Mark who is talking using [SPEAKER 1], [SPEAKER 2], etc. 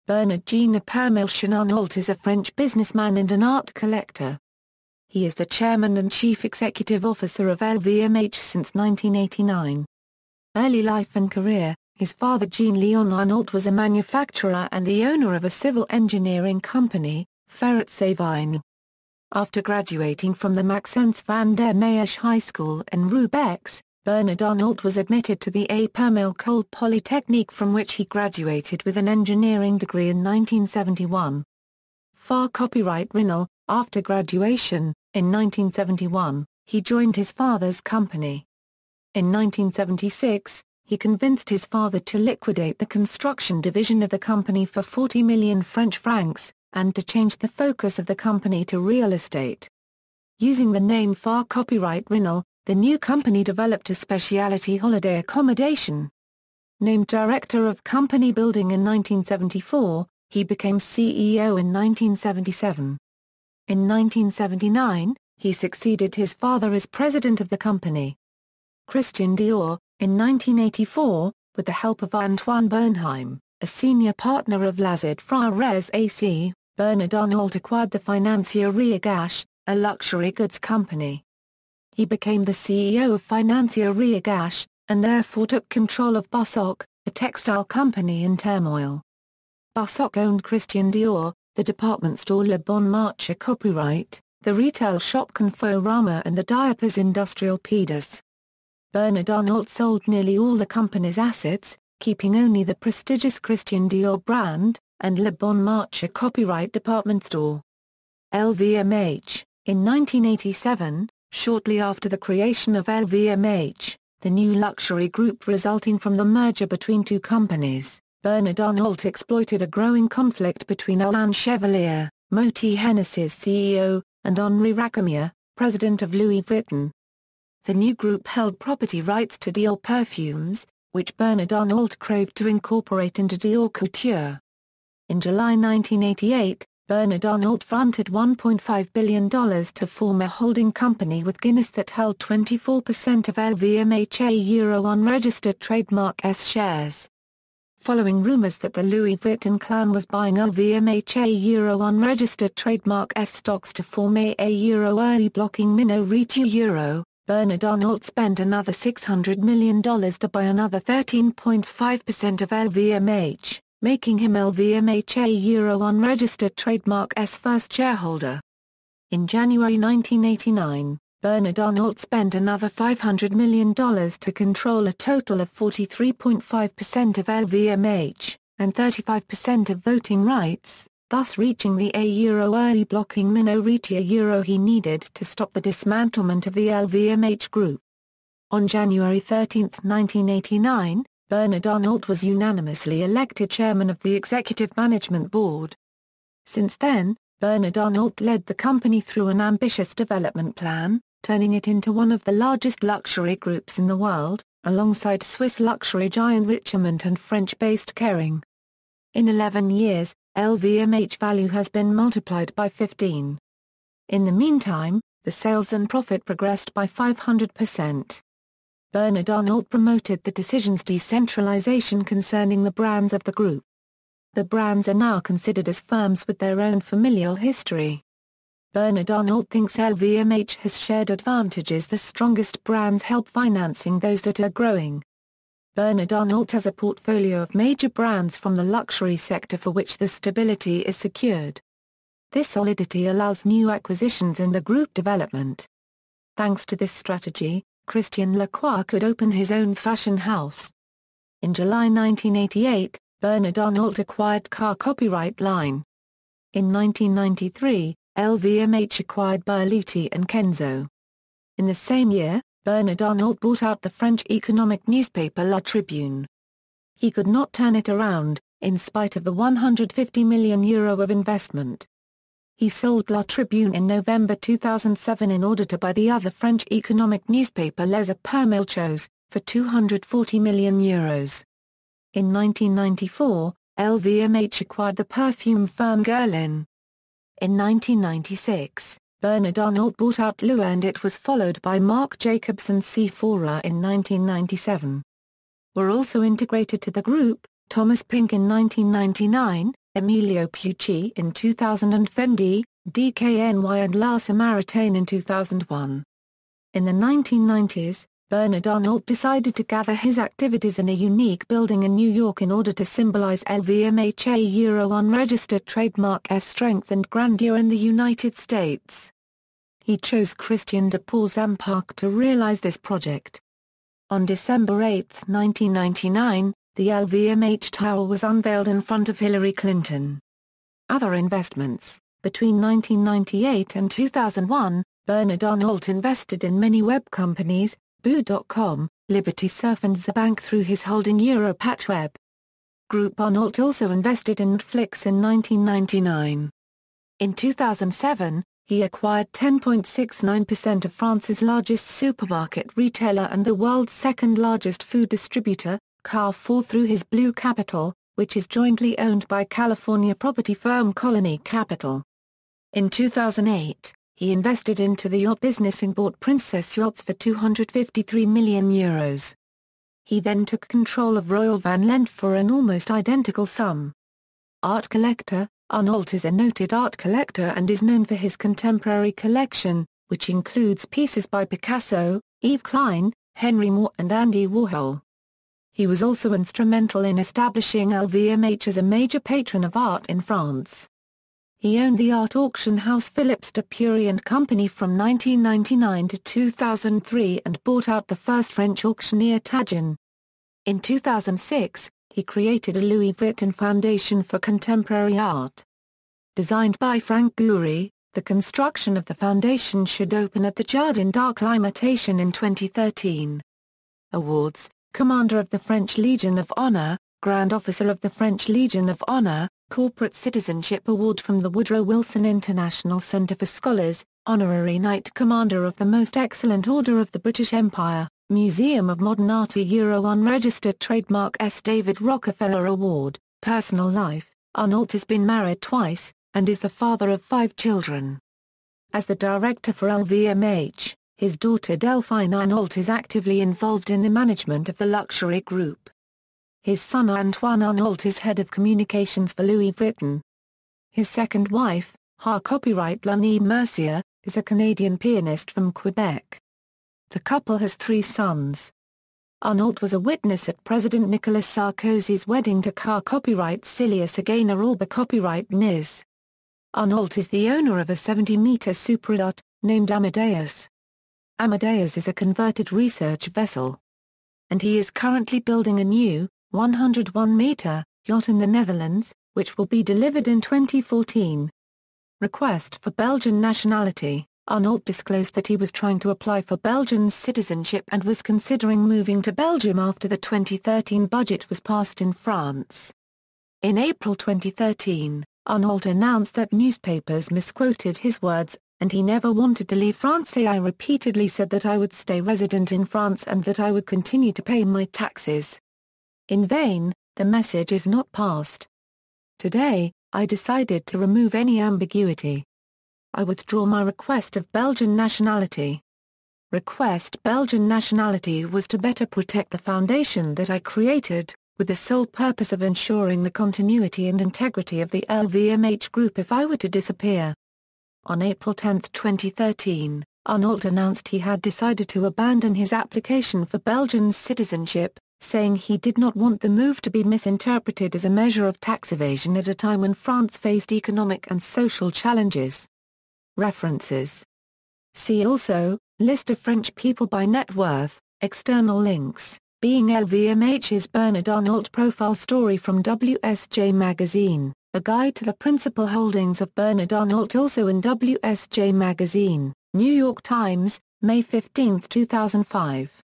[SPEAKER 1] Jean Étienne Arnault is a French businessman and an art collector. He is the chairman and chief executive officer of LVMH since 1989. Early life and career: his father Jean-Léon Arnault was a manufacturer and the owner of a civil engineering company, aʁno. After graduating from the Maxence van der Meijers High School in Roubaix, Bernard Arnault was admitted to the École Polytechnique, from which he graduated with an engineering degree in 1971. Copyright Rinal. After graduation, in 1971, he joined his father's company. In 1976, he convinced his father to liquidate the construction division of the company for 40 million French francs, and to change the focus of the company to real estate. Using the name Copyright Rinal, the new company developed a specialty holiday accommodation. Named director of company building in 1974, he became CEO in 1977. In 1979, he succeeded his father as president of the company. Christian Dior. In 1984, with the help of Antoine Bernheim, a senior partner of Lazard Frères AC, Bernard Arnault acquired the Financière Riagache, a luxury goods company. He became the CEO of Financière Riagache, and therefore took control of Bussock, a textile company in turmoil. Bussock owned Christian Dior, the department store Le Bon Marché Copyright, the retail shop Conforama and the diapers industrial Pedus. Bernard Arnault sold nearly all the company's assets, keeping only the prestigious Christian Dior brand, and Le Bon Marché Copyright department store. LVMH. In 1987, shortly after the creation of LVMH, the new luxury group resulting from the merger between two companies, Bernard Arnault exploited a growing conflict between Alain Chevalier, Moët Hennessy's CEO, and Henri Racamier, president of Louis Vuitton. The new group held property rights to Dior perfumes, which Bernard Arnault craved to incorporate into Dior Couture. In July 1988, Bernard Arnault fronted $1.5 billion to form a holding company with Guinness that held 24% of LVMH unregistered trademark S shares. Following rumors that the Louis Vuitton clan was buying LVMH unregistered trademark S stocks to form a early blocking minority Bernard Arnault spent another $600 million to buy another 13.5% of LVMH, making him LVMH unregistered trademark S first shareholder. In January 1989, Bernard Arnault spent another $500 million to control a total of 43.5% of LVMH, and 35% of voting rights, thus reaching the early blocking minority he needed to stop the dismantlement of the LVMH group. On January 13, 1989, Bernard Arnault was unanimously elected chairman of the executive management board. Since then, Bernard Arnault led the company through an ambitious development plan, turning it into one of the largest luxury groups in the world, alongside Swiss luxury giant Richemont and French-based Kering. In 11 years, LVMH value has been multiplied by 15. In the meantime, the sales and profit progressed by 500%. Bernard Arnault promoted the decision's decentralization concerning the brands of the group. The brands are now considered as firms with their own familial history. Bernard Arnault thinks LVMH has shared advantages the strongest brands help financing those that are growing. Bernard Arnault has a portfolio of major brands from the luxury sector for which the stability is secured. This solidity allows new acquisitions in the group development. Thanks to this strategy, Christian Lacroix could open his own fashion house. In July 1988, Bernard Arnault acquired car copyright line. In 1993, LVMH acquired Berluti and Kenzo. In the same year, Bernard Arnault bought out the French economic newspaper La Tribune. He could not turn it around, in spite of the €150 million of investment. He sold La Tribune in November 2007 in order to buy the other French economic newspaper Les Épermilchos, for €240 million. In 1994, LVMH acquired the perfume firm Guerlain. In 1996, Bernard Arnault bought out Lua and it was followed by Marc Jacobs and Sephora in 1997. Were also integrated to the group, Thomas Pink in 1999, Emilio Pucci in 2000 and Fendi, DKNY and La Samaritaine in 2001. In the 1990s, Bernard Arnault decided to gather his activities in a unique building in New York in order to symbolize LVMH Euro unregistered trademark S strength and grandeur in the United States. He chose Christian de Paul's Park to realize this project. On December 8, 1999, the LVMH Tower was unveiled in front of Hillary Clinton. Other investments. Between 1998 and 2001, Bernard Arnault invested in many web companies, Boo.com, Liberty Surf and Zabank through his holding Europatweb. Group Arnault also invested in Netflix in 1999. In 2007, he acquired 10.69% of France's largest supermarket retailer and the world's second-largest food distributor, Carrefour, through his Blue Capital, which is jointly owned by California property firm Colony Capital. In 2008, he invested into the yacht business and bought Princess Yachts for €253 million. He then took control of Royal Van Lent for an almost identical sum. Art collector, Arnault is a noted art collector and is known for his contemporary collection, which includes pieces by Picasso, Yves Klein, Henry Moore and Andy Warhol. He was also instrumental in establishing LVMH as a major patron of art in France. He owned the art auction house Philippe de Pury & Company from 1999 to 2003 and bought out the first French auctioneer Tagon. In 2006, he created a Louis Vuitton Foundation for Contemporary Art. Designed by Frank Gehry, the construction of the foundation should open at the Jardin d'Acclimatation in 2013. Awards: Commander of the French Legion of Honor, Grand Officer of the French Legion of Honor, Corporate Citizenship Award from the Woodrow Wilson International Center for Scholars, Honorary Knight Commander of the Most Excellent Order of the British Empire, Museum of Modern Art Euro Unregistered Trademark S. David Rockefeller Award. Personal life: Arnault has been married twice, and is the father of 5 children. As the director for LVMH, his daughter Delphine Arnault is actively involved in the management of the luxury group. His son Antoine Arnault is head of communications for Louis Vuitton. His second wife, copyright Lani Mercier, is a Canadian pianist from Quebec. The couple has 3 sons. Arnault was a witness at President Nicolas Sarkozy's wedding to copyright Cilia Sagana Alba copyright Nis. Arnault is the owner of a 70-meter superyacht, named Amadeus. Amadeus is a converted research vessel. And he is currently building a new, 101-meter, yacht in the Netherlands, which will be delivered in 2014. Request for Belgian nationality: Arnault disclosed that he was trying to apply for Belgian citizenship and was considering moving to Belgium after the 2013 budget was passed in France. In April 2013, Arnault announced that newspapers misquoted his words, and he never wanted to leave France. I repeatedly said that I would stay resident in France and that I would continue to pay my taxes. In vain, the message is not passed. Today, I decided to remove any ambiguity. I withdraw my request of Belgian nationality. Request Belgian nationality was to better protect the foundation that I created, with the sole purpose of ensuring the continuity and integrity of the LVMH group if I were to disappear. On April 10, 2013, Arnault announced he had decided to abandon his application for Belgian citizenship, saying he did not want the move to be misinterpreted as a measure of tax evasion at a time when France faced economic and social challenges. References. See also, List of French people by net worth, external links, Being LVMH's Bernard Arnault profile story from WSJ Magazine, a guide to the principal holdings of Bernard Arnault also in WSJ Magazine, New York Times, May 15, 2005.